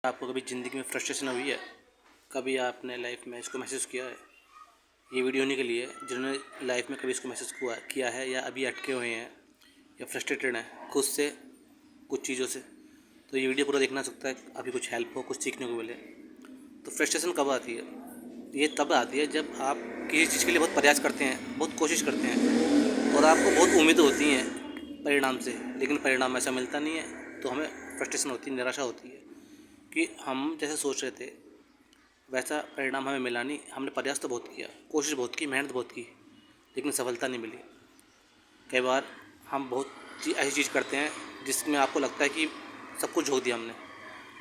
आपको कभी ज़िंदगी में फ्रस्ट्रेशन हुई है? कभी आपने लाइफ में इसको महसूस किया है? ये वीडियो उन्हीं के लिए है जिन्होंने लाइफ में कभी इसको महसूस किया है या अभी अटके हुए हैं या फ्रस्ट्रेटेड हैं खुद से, कुछ चीज़ों से। तो ये वीडियो पूरा देखना सकता है, अभी कुछ हेल्प हो, कुछ सीखने को मिले। तो फ्रस्ट्रेशन कब आती है? ये तब आती है जब आप किसी चीज़ के लिए बहुत प्रयास करते हैं, बहुत कोशिश करते हैं और आपको बहुत उम्मीद होती हैं परिणाम से, लेकिन परिणाम ऐसा मिलता नहीं है। तो हमें फ्रस्ट्रेशन होती है, निराशा होती है कि हम जैसे सोच रहे थे वैसा परिणाम हमें मिला नहीं। हमने प्रयास तो बहुत किया, कोशिश बहुत की, मेहनत बहुत की, लेकिन सफलता नहीं मिली। कई बार हम बहुत ऐसी चीज़ करते हैं जिसमें आपको लगता है कि सब कुछ झोंक दिया हमने,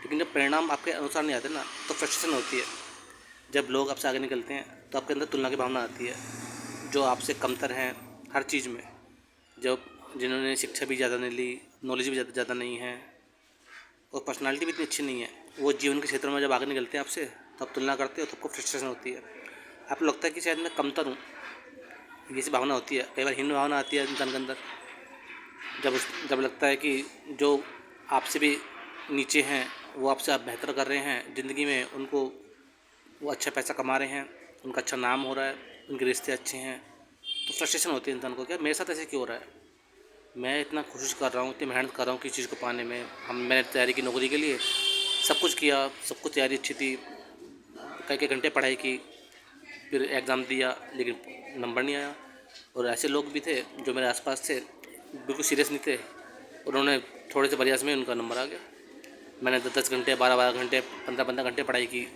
लेकिन जब परिणाम आपके अनुसार नहीं आते ना, तो फ्रस्ट्रेशन होती है। जब लोग आपसे आगे निकलते हैं तो आपके अंदर तुलना की भावना आती है, जो आपसे कमतर हैं हर चीज़ में, जब जिन्होंने शिक्षा भी ज़्यादा नहीं ली, नॉलेज भी ज़्यादा नहीं है और पर्सनालिटी भी इतनी अच्छी नहीं है, वो जीवन के क्षेत्र में जब आगे निकलते हैं आपसे, तब तुलना करते हो, तब आपको फ्रस्ट्रेशन होती है। आपको लगता है कि शायद मैं कमतर हूँ, ये सी भावना होती है। कई बार हीन भावना आती है इंसान के अंदर, जब लगता है कि जो आपसे भी नीचे हैं, वो आपसे आप बेहतर कर रहे हैं ज़िंदगी में, उनको वो अच्छा पैसा कमा रहे हैं, उनका अच्छा नाम हो रहा है, उनके रिश्ते अच्छे हैं, तो फ्रस्ट्रेशन होती है इंसान को, क्या मेरे साथ ऐसे क्यों हो रहा है? मैं इतना कोशिश कर रहा हूँ, इतनी मेहनत कर रहा हूँ किसी चीज़ को पाने में। मैंने तैयारी की नौकरी के लिए, सब कुछ किया, सब कुछ तैयारी अच्छी थी, कई कई घंटे पढ़ाई की, फिर एग्ज़ाम दिया, लेकिन नंबर नहीं आया। और ऐसे लोग भी थे जो मेरे आसपास थे, बिल्कुल सीरियस नहीं थे, उन्होंने थोड़े से प्रयास में उनका नंबर आ गया। मैंने 10 घंटे, 12 घंटे, 15 घंटे पढ़ाई की,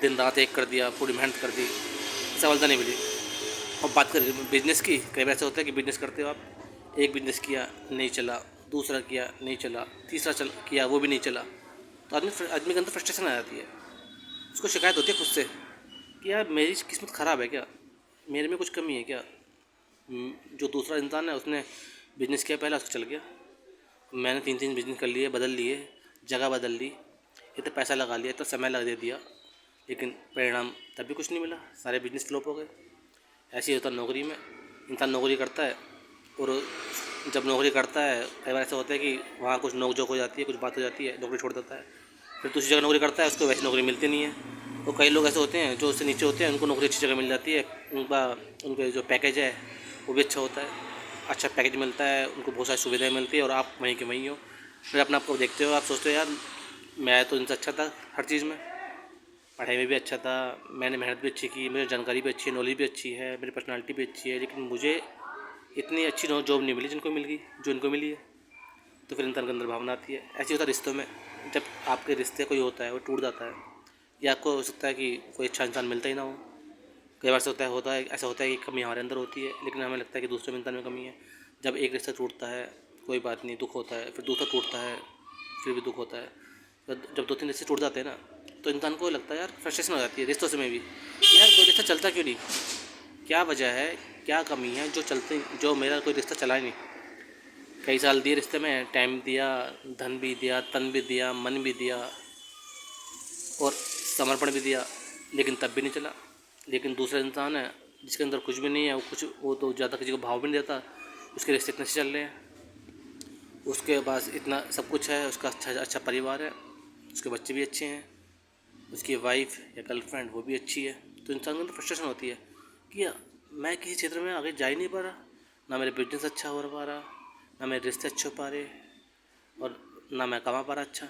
दिन रात एक कर दिया, पूरी मेहनत कर दी, सफलता नहीं मिली। और बात करें बिजनेस की, कई बार ऐसा होता है कि बिजनेस करते हो आप, एक बिजनेस किया नहीं चला, दूसरा किया नहीं चला, तीसरा किया वो भी नहीं चला, तो आदमी के अंदर फ्रस्ट्रेशन आ जाती है। उसको शिकायत होती है खुद से कि यार मेरी किस्मत ख़राब है क्या, मेरे में कुछ कमी है क्या। जो दूसरा इंसान है उसने बिजनेस किया पहला, उसका चल गया, मैंने 3 बिजनेस कर लिए, बदल लिए, जगह बदल ली, इतना पैसा लगा लिया, इतना समय लगा दे दिया, लेकिन परिणाम तब भी कुछ नहीं मिला, सारे बिजनेस फ्लॉप हो गए। ऐसे ही होता है नौकरी में। इंसान नौकरी करता है और जब नौकरी करता है, कई बार ऐसा होता है कि वहाँ कुछ नोक-झोंक हो जाती है, कुछ बात हो जाती है, नौकरी छोड़ देता है, फिर दूसरी जगह नौकरी करता है, उसको वैसी नौकरी मिलती नहीं है। और कई लोग ऐसे होते हैं जो उससे नीचे होते हैं, उनको नौकरी अच्छी जगह मिल जाती है, उनके जो पैकेज है वो भी अच्छा होता है, अच्छा पैकेज मिलता है, उनको बहुत सारी सुविधाएँ मिलती है और आप वहीं के वहीं हो। फिर अपने आप को देखते हो, आप सोचते हो यार मैं तो इनसे अच्छा था हर चीज़ में, पढ़ाई में भी अच्छा था, मैंने मेहनत भी अच्छी की, मुझे जानकारी भी अच्छी है, नॉलेज भी अच्छी है, मेरी पर्सनालिटी भी अच्छी है, लेकिन मुझे इतनी अच्छी जॉब नहीं मिली जिनको मिल गई, जो इनको मिली है। तो फिर इंसान के अंदर भावना आती है। ऐसे होता है रिश्तों में, जब आपके रिश्ते कोई होता है वो टूट जाता है, या आपको हो सकता है कि कोई अच्छा इंसान मिलता ही ना हो। कई बार से होता है ऐसा होता है कि कमी हमारे अंदर होती है, लेकिन हमें लगता है कि दूसरे इंसान में कमी है। जब एक रिश्ता टूटता है, कोई बात नहीं, दुख होता है, फिर दूसरा टूटता है, फिर भी दुख होता है। जब 2-3 रिश्ते टूट जाते हैं ना, तो इंसान को लगता है यार फ्रस्ट्रेशन हो जाती है रिश्तों से में भी, यार कोई रिश्ता चलता क्यों नहीं, क्या वजह है, क्या कमी है जो मेरा कोई रिश्ता चला ही नहीं। कई साल दिए रिश्ते में, टाइम दिया, धन भी दिया, तन भी दिया, मन भी दिया और समर्पण भी दिया, लेकिन तब भी नहीं चला। लेकिन दूसरा इंसान है जिसके अंदर कुछ भी नहीं है, वो तो ज़्यादा किसी को भाव भी नहीं देता, उसके रिश्ते इतने से चल रहे हैं, उसके पास इतना सब कुछ है, उसका अच्छा परिवार है, उसके बच्चे भी अच्छे हैं, उसकी वाइफ या गर्लफ्रेंड वो भी अच्छी है। तो इंसान को अंदर फ्रस्ट्रेशन होती है कि मैं किसी क्षेत्र में आगे जा ही नहीं पा रहा, ना मेरे बिजनेस अच्छा हो पा रहा, ना मेरे रिश्ते अच्छे हो पा रहे, और ना मैं कमा पा रहा अच्छा।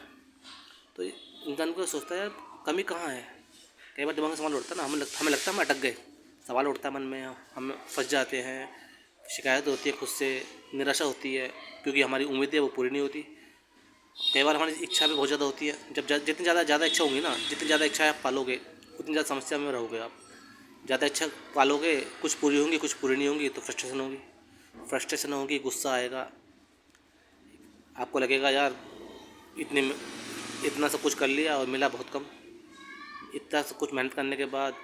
तो इंसान को सोचता है यार कमी कहाँ है। कई बार दिमाग में सवाल उठता है ना, हमें लगता है हम अटक गए, सवाल उठता है मन में, हम फंस जाते हैं, शिकायत होती है खुद से, निराशा होती है क्योंकि हमारी उम्मीदें वो पूरी नहीं होती। कई बार हमारी इच्छा भी बहुत ज़्यादा होती है, जितनी ज़्यादा इच्छा होगी ना, जितनी ज़्यादा इच्छा आप पालोगे, उतनी ज़्यादा समस्या में रहोगे आप। ज़्यादा इच्छा पालोगे, कुछ पूरी होंगी, कुछ पूरी नहीं होंगी, तो फ्रस्ट्रेशन होगी, गुस्सा आएगा, आपको लगेगा यार इतने इतना सब कुछ कर लिया और मिला बहुत कम। इतना सब कुछ मेहनत करने के बाद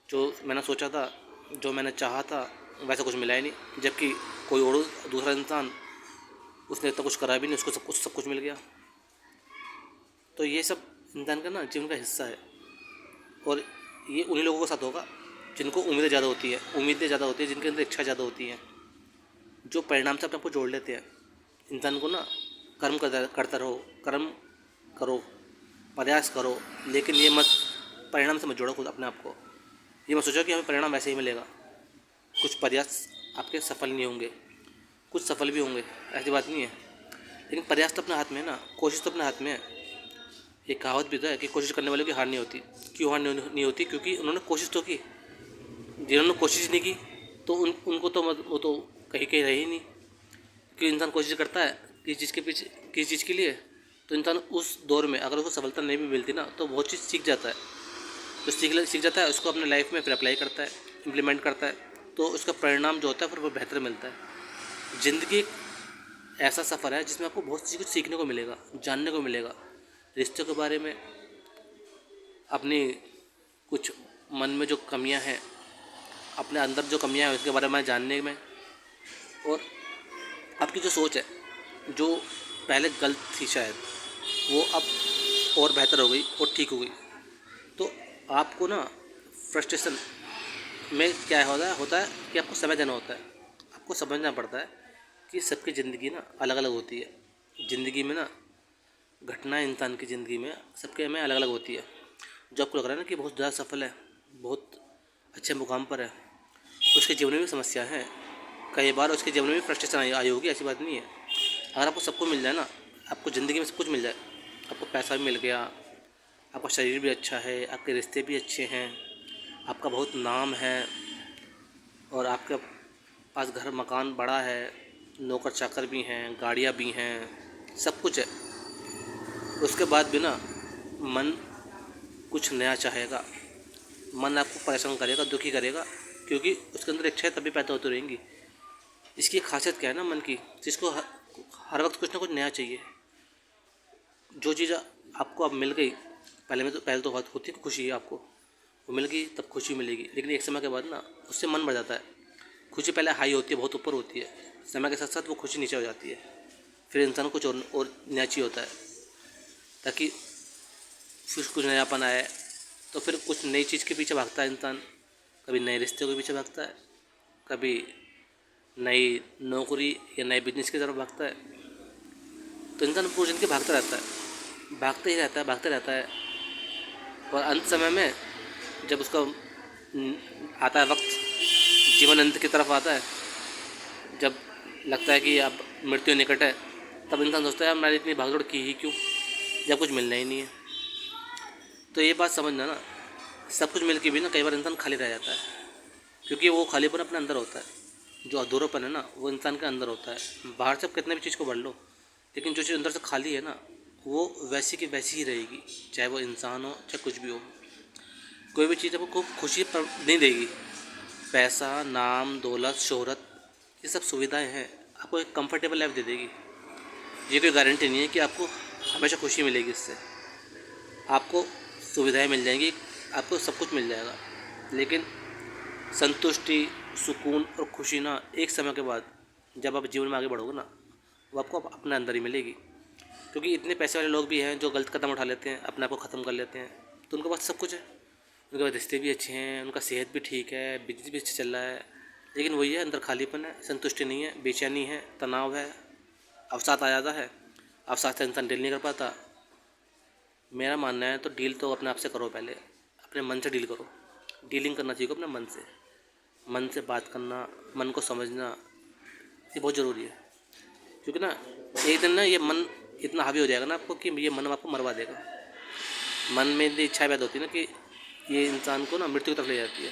जो मैंने सोचा था, जो मैंने चाहा था, वैसा कुछ मिला ही नहीं, जबकि कोई और दूसरा इंसान, उसने इतना कुछ करा भी नहीं, उसको सब कुछ मिल गया। तो ये सब इंसान का ना जीवन का हिस्सा है, और ये उन्हीं लोगों के साथ होगा जिनको उम्मीदें ज़्यादा होती है, जिनके अंदर इच्छा ज़्यादा होती है, जो परिणाम से अपने आप को जोड़ लेते हैं। इंसान को ना कर्म करता रहो, कर्म करो, प्रयास करो, लेकिन ये मत परिणाम से मत जोड़ो खुद अपने आप को। ये मत सोचो कि हमें परिणाम वैसे ही मिलेगा। कुछ प्रयास आपके सफल नहीं होंगे, कुछ सफल भी होंगे, ऐसी बात नहीं है, लेकिन प्रयास तो अपने हाथ में है ना, कोशिश तो अपने हाथ में है। एक कहावत भी तो है कि कोशिश करने वालों की हार नहीं होती। क्यों हार नहीं होती? क्योंकि उन्होंने कोशिश तो की। जिन्होंने कोशिश नहीं की तो उनको तो वो तो कहीं कहीं रहे ही नहीं। कि इंसान कोशिश करता है किसी चीज़ के पीछे, किसी चीज़ के लिए, तो इंसान उस दौर में अगर उसको सफलता नहीं भी मिलती ना तो बहुत चीज़ सीख जाता है। तो सीख जाता है, उसको अपने लाइफ में फिर अप्लाई करता है, इम्प्लीमेंट करता है, तो उसका परिणाम जो होता है फिर वो बेहतर मिलता है। ज़िंदगी एक ऐसा सफ़र है जिसमें आपको बहुत सी कुछ सीखने को मिलेगा, जानने को मिलेगा, रिश्तों के बारे में, अपनी कुछ मन में जो कमियां हैं, अपने अंदर जो कमियां हैं उसके बारे में जानने में, और आपकी जो सोच है जो पहले गलत थी शायद वो अब और बेहतर हो गई और ठीक हो गई। तो आपको ना फ्रस्ट्रेशन में क्या होता है कि आपको समय देना होता है। आपको समझना पड़ता है कि सबकी ज़िंदगी ना अलग अलग होती है। ज़िंदगी में ना घटनाएं इंसान की ज़िंदगी में सबके में अलग अलग होती है। जो आपको लग रहा है ना कि बहुत ज़्यादा सफल है, बहुत अच्छे मुकाम पर है, उसके जीवन में भी समस्या है। कई बार उसके जीवन में भी फ्रस्ट्रेशन आई होगी, ऐसी बात नहीं है। अगर आपको सब कुछ मिल जाए ना, आपको ज़िंदगी में सब कुछ मिल जाए, आपको पैसा भी मिल गया, आपका शरीर भी अच्छा है, आपके रिश्ते भी अच्छे हैं, आपका बहुत नाम है, और आपके पास घर मकान बड़ा है, नौकर चाकर भी हैं, गाड़ियाँ भी हैं, सब कुछ है, उसके बाद भी ना मन कुछ नया चाहेगा, मन आपको परेशान करेगा, दुखी करेगा, क्योंकि उसके अंदर इच्छाएं तभी पैदा होती रहेंगी। इसकी खासियत क्या है ना मन की, जिसको हर वक्त कुछ ना कुछ नया चाहिए। जो चीज़ आपको अब मिल गई, पहले तो बहुत होती है खुशी, आपको वो मिल गई तब खुशी मिलेगी, लेकिन एक समय के बाद ना उससे मन बढ़ जाता है। खुशी पहले हाई होती है, बहुत ऊपर होती है, समय के साथ साथ वो खुशी नीचे हो जाती है। फिर इंसान को कुछ और नया चाहिए होता है, ताकि फिर कुछ नयापन आए, तो फिर कुछ नई चीज़ के पीछे भागता है इंसान। कभी नए रिश्ते के पीछे भागता है, कभी नई नौकरी या नए बिजनेस की तरफ भागता है। तो इंसान पूरी ज़िंदगी भागता रहता है, भागते रहता है, और अंत समय में जब उसका आता है वक्त, जीवन अंत की तरफ आता है, जब लगता है कि अब मृत्यु निकट है, तब इंसान सोचता है मैंने इतनी भागदौड़ की ही क्यों, जब कुछ मिलना ही नहीं है। तो ये बात समझना ना, सब कुछ मिल के भी ना कई बार इंसान खाली रह जाता है, क्योंकि वो खालीपन अपने अंदर होता है। जो अधूरापन है ना वो इंसान के अंदर होता है। बाहर से आप कितने भी चीज़ को भर लो, लेकिन जो चीज़ अंदर से खाली है ना वो वैसी की वैसी ही रहेगी, चाहे वो इंसान हो चाहे कुछ भी हो। कोई भी चीज़ आपको खुशी नहीं देगी। पैसा, नाम, दौलत, शोहरत, ये सब सुविधाएं हैं, आपको एक कंफर्टेबल लाइफ दे देगी। ये कोई गारंटी नहीं है कि आपको हमेशा खुशी मिलेगी। इससे आपको सुविधाएं मिल जाएंगी, आपको सब कुछ मिल जाएगा, लेकिन संतुष्टि, सुकून और खुशी ना एक समय के बाद जब आप जीवन में आगे बढ़ोगे ना, वो आपको अपने अंदर ही मिलेगी। क्योंकि इतने पैसे वाले लोग भी हैं जो गलत कदम उठा लेते हैं, अपने आप को ख़त्म कर लेते हैं। तो उनके पास सब कुछ है, उनके पास रिश्ते भी अच्छे हैं, उनका सेहत भी ठीक है, बिजनेस भी अच्छा चल रहा है, लेकिन वही है अंदर खालीपन है, संतुष्टि नहीं है, बेचैनी है, तनाव है, अवसाद आ जाता है। अवसाद से इंसान डील नहीं कर पाता। मेरा मानना है तो डील तो अपने आप से करो, पहले अपने मन से डील करो। डीलिंग करना चाहिए अपने मन से बात करना, मन को समझना, ये बहुत ज़रूरी है। क्योंकि ना एक दिन ना ये मन इतना हावी हो जाएगा ना आपको कि ये मन आपको मरवा देगा। मन में इतनी इच्छाएं पैदा होती है ना कि ये इंसान को ना मृत्यु की तरफ ले जाती है।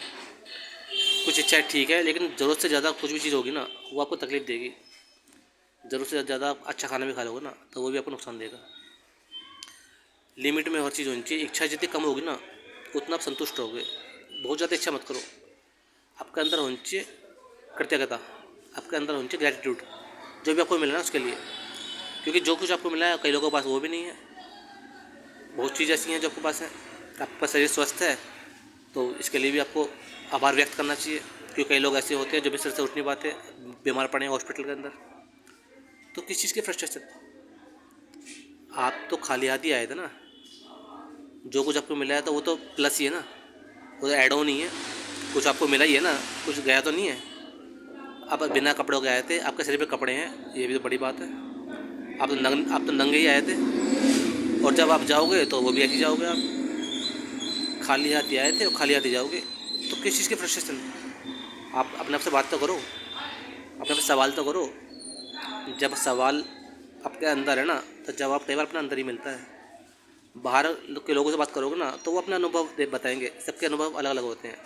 कुछ इच्छाएं ठीक है, लेकिन ज़रूरत से ज़्यादा कुछ भी चीज़ होगी ना वो आपको तकलीफ़ देगी। ज़रूरत से ज़्यादा आप अच्छा खाना भी खा लोगे ना तो वो भी आपको नुकसान देगा। लिमिट में हर चीज़ होनी चाहिए। इच्छा जितनी कम होगी ना उतना आप संतुष्ट होगे। बहुत ज़्यादा इच्छा मत करो। आपके अंदर होनी चाहिए कृतज्ञता, आपके अंदर होनी चाहिए ग्रैटिट्यूड, जो भी आपको मिला ना उसके लिए। क्योंकि जो कुछ आपको मिला है कई लोगों के पास वो भी नहीं है। बहुत चीज़ ऐसी हैं जो आपके पास है। आपका शरीर स्वस्थ है तो इसके लिए भी आपको आभार व्यक्त करना चाहिए, क्योंकि कई लोग ऐसे होते हैं जो बिस्तर से उठ नहीं पाते, बीमार पड़े हैं हॉस्पिटल के अंदर। तो किस चीज़ की फ्रस्ट्रेशन? आप तो खाली हाथ ही आए थे ना। जो कुछ आपको मिला है तो वो तो प्लस ही है ना, वो तो ऐड ऑन ही है। कुछ आपको मिला ही है ना, कुछ गया तो नहीं है। आप बिना कपड़ों के आए थे, आपके शरीर पे कपड़े हैं, ये भी तो बड़ी बात है। आप तो नंगे ही आए थे। और जब आप जाओगे तो वो भी ऐसे ही जाओगे, आप खाली हाथ ही आए थे और खाली हाथ ही जाओगे। तो किस चीज़ की फ्रस्ट्रेशन? आप अपने आप से बात तो करो, अपने आप से सवाल तो करो। जब सवाल आपके अंदर है ना, तो जवाब कई बार अपने अंदर ही मिलता है। बाहर के लोगों से बात करोगे ना तो वो अपना अनुभव बताएंगे, सबके अनुभव अलग अलग होते हैं।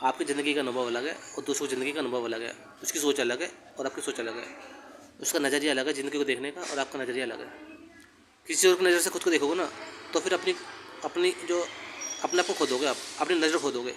आपकी ज़िंदगी का अनुभव अलग है और दूसरों की ज़िंदगी का अनुभव अलग है। उसकी सोच अलग है और आपकी सोच अलग है। उसका नज़रिया अलग है ज़िंदगी को देखने का और आपका नज़रिया अलग है। किसी और की नज़र से खुद को देखोगे ना तो फिर अपनी अपनी जो अपने आप को खो दोगे, आप अपनी नज़र खो दोगे।